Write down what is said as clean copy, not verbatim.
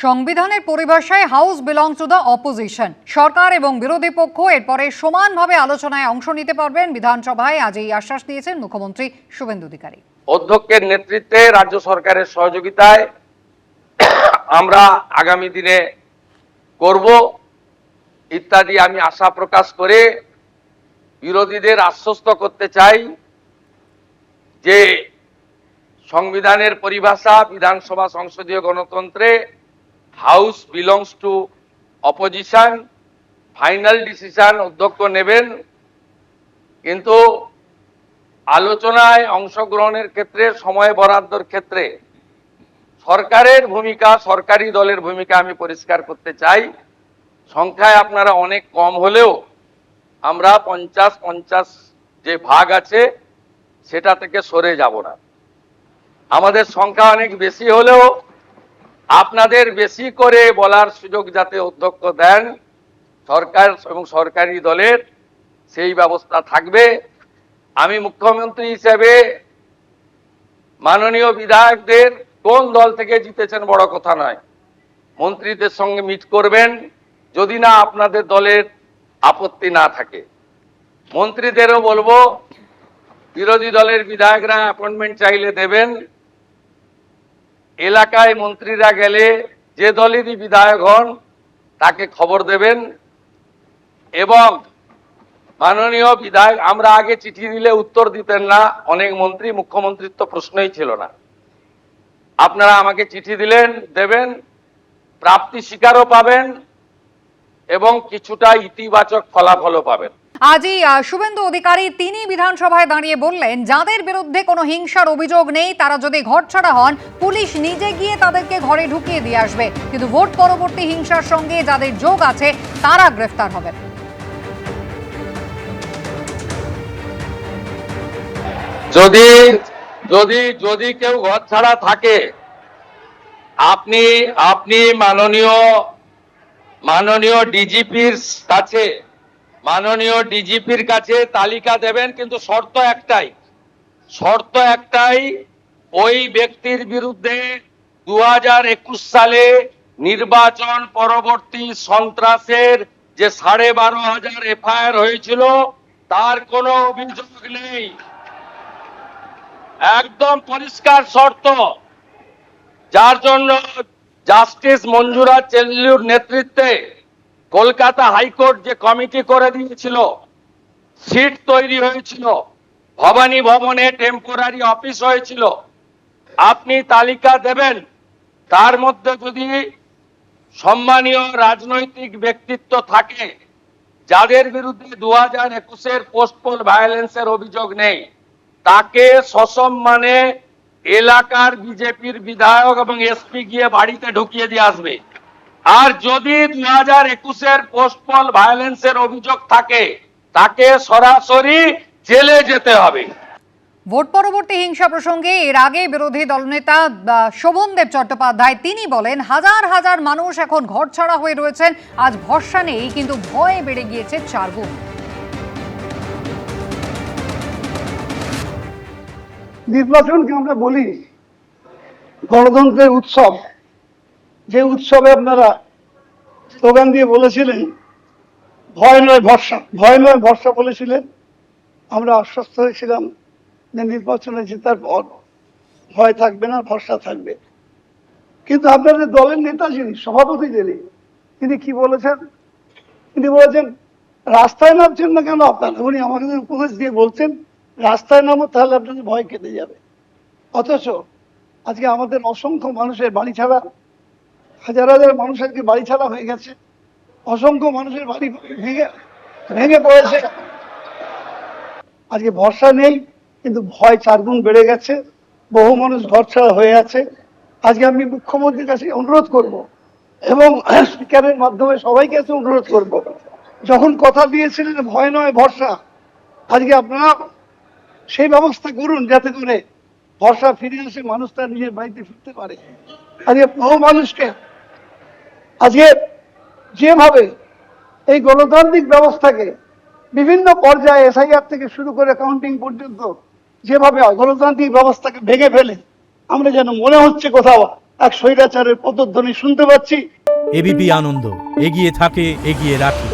সংবিধানের পরিভাষায় house belong to the opposition. সরকার এবং বিরোধী পক্ষ এরপরে সমানভাবে আলোচনায় অংশ নিতে পারবেন। বিধানসভায় আজ এই আশ্বাস দিয়েছেন মুখ্যমন্ত্রী শুভেন্দু অধিকারী। অধ্যক্ষের নেতৃত্বে রাজ্য সরকারের সহযোগিতায় আমরা আগামী দিনে করব ইত্যাদি আমি আশা প্রকাশ করে বিরোধীদের আশ্বস্ত করতে চাই যে সংবিধানের পরিভাষা বিধানসভা সংসদীয় গণতন্ত্রে house belongs to opposition, final decision অধ্যক্ষ নেবেন, কিন্তু আলোচনায় অংশগ্রহণের ক্ষেত্রে সময় বরাদ্দর ক্ষেত্রে সরকারের ভূমিকা, সরকারি দলের ভূমিকা আমি পরিষ্কার করতে চাই। সংখ্যায় আপনারা অনেক কম হলেও আমরা 50-50 যে ভাগ আছে সেটা থেকে সরে যাব না। আমাদের সংখ্যা অনেক বেশি হলেও আপনাদের বেশি করে বলার সুযোগ যাতে অধ্যক্ষ দেন সরকার এবং সরকারি দলের, সেই ব্যবস্থা থাকবে। আমি মুখ্যমন্ত্রী হিসেবে মাননীয় বিধায়কদের কোন দল থেকে জিতেছেন বড় কথা নয়, মন্ত্রীদের সঙ্গে মিট করবেন, যদি না আপনাদের দলের আপত্তি না থাকে। মন্ত্রীদেরও বলবো বিরোধী দলের বিধায়করা অ্যাপয়েন্টমেন্ট চাইলে দেবেন। এলাকায় মন্ত্রীরা গেলে যে দলেরই বিধায়ক হন তাকে খবর দেবেন। এবং মাননীয় বিধায়ক, আমরা আগে চিঠি দিলে উত্তর দিতেন না অনেক মন্ত্রী, মুখ্যমন্ত্রীর তো প্রশ্নই ছিল না। আপনারা আমাকে চিঠি দিলেন, দেবেন, প্রাপ্তি স্বীকারও পাবেন এবং কিছুটা ইতিবাচক ফলাফলও পাবেন। আজই শুভেন্দু অধিকারী তিনি বিধানসভায় দাঁড়িয়ে বললেন, যাদের বিরুদ্ধে কোনো হিংসার অভিযোগ নেই তারা যদি ঘরছাড়া হন পুলিশ নিজে গিয়ে তাদেরকে ঘরে ঢুকিয়ে দিয়ে আসবে, কিন্তু ভোট পরবর্তী হিংসার সঙ্গে যাদের যোগ আছে তারা গ্রেফতার হবেন। যদি কেউ ঘর ছাড়া থাকে, আপনি মাননীয় ডিজিপির কাছে তালিকা দেবেন, কিন্তু শর্ত একটাই ওই ব্যক্তির বিরুদ্ধে 2021 সালে নির্বাচন পরবর্তী সন্ত্রাসের যে 12,500 এফআইআর হয়েছিল তার কোনো অভিযোগ নেই। একদম পরিষ্কার শর্ত, যার জন্য জাস্টিস মঞ্জুরা চেল্লুর নেতৃত্বে কলকাতা হাইকোর্ট যে কমিটি করে দিয়েছিল, সিট তৈরি হয়েছিল, ভবানী ভবনে টেম্পোরারি অফিস হয়েছিল, আপনি তালিকা দেবেন। তার মধ্যে যদি সম্মানীয় রাজনৈতিক ব্যক্তিত্ব থাকে যাদের বিরুদ্ধে 2021-এর পোস্টপোল ভায়োলেন্সের অভিযোগ নেই, তাকে সসম্মানে এলাকার বিজেপির বিধায়ক এবং এসপি গিয়ে বাড়িতে ঢুকিয়ে দিয়ে আসবে। আর যদি 2021-এর পোস্টপোল ভায়োলেন্সের অভিযোগ থাকে তাকে সরাসরি জেলে যেতে হবে। ভোট পরবর্তী হিংসা প্রসঙ্গে এর আগে বিরোধী দলনেতা শোভনদেব চট্টোপাধ্যায় তিনি বলেন, হাজার হাজার মানুষ এখন ঘরছাড়া হয়ে রয়েছেন, আজ ভরসা নেই কিন্তু ভয় বেড়ে গিয়েছে 4 গুণ। নির্বাচনকে আমরা বলি গণতন্ত্রের উৎসব, যে উৎসবে আপনারা স্লোগান দিয়ে বলেছিলেন ভয় নয় ভরসা, ভয় নয় ভরসা বলেছিলেন। আমরা আশ্বস্ত হয়েছিলাম যে নির্বাচনে জেতার পর ভয় থাকবে না, ভরসা থাকবে। কিন্তু আপনাদের দলের নেতা যিনি সভাপতি, তিনি কি বলেছেন? তিনি বলেছেন রাস্তায় নামছেন না কেন আপনারা? উনি আমাদের উপদেশ দিয়ে বলছেন রাস্তায় নামো, তাহলে আপনাদের ভয় কেটে যাবে। অথচ আজকে আমাদের অসংখ্য মানুষের বাড়ি ছাড়া, হাজার হাজার মানুষ আজকে বাড়ি ছাড়া হয়ে গেছে, অসংখ্য মানুষের বাড়ি ভেঙে পড়েছে। আজকে ভরসা নেই কিন্তু ভয় 4 গুণ বেড়ে গেছে, বহু মানুষ ঘর ছাড়া হয়ে আছে। আজকে আমি মুখ্যমন্ত্রীর কাছে অনুরোধ করব এবং স্পিকারের মাধ্যমে সবাইকে কাছে অনুরোধ করব, যখন কথা দিয়েছিলেন ভয় নয় ভরসা, আজকে আপনারা সেই ব্যবস্থা করুন যাতে করে ভরসা ফিরে আসে, মানুষ তার নিজের বাড়িতে ফিরতে পারে। আজকে বহু মানুষকে আজকে যেভাবে এই গণতান্ত্রিক ব্যবস্থাকে বিভিন্ন পর্যায়ে এসআইআর থেকে শুরু করে কাউন্টিং পর্যন্ত যেভাবে গণতান্ত্রিক ব্যবস্থাকে ভেঙে ফেলে আমরা যেন মনে হচ্ছে কোথাও এক স্বৈরাচারের পদধ্বনি শুনতে পাচ্ছি। এবিপি আনন্দ এগিয়ে থাকে, এগিয়ে রাখে।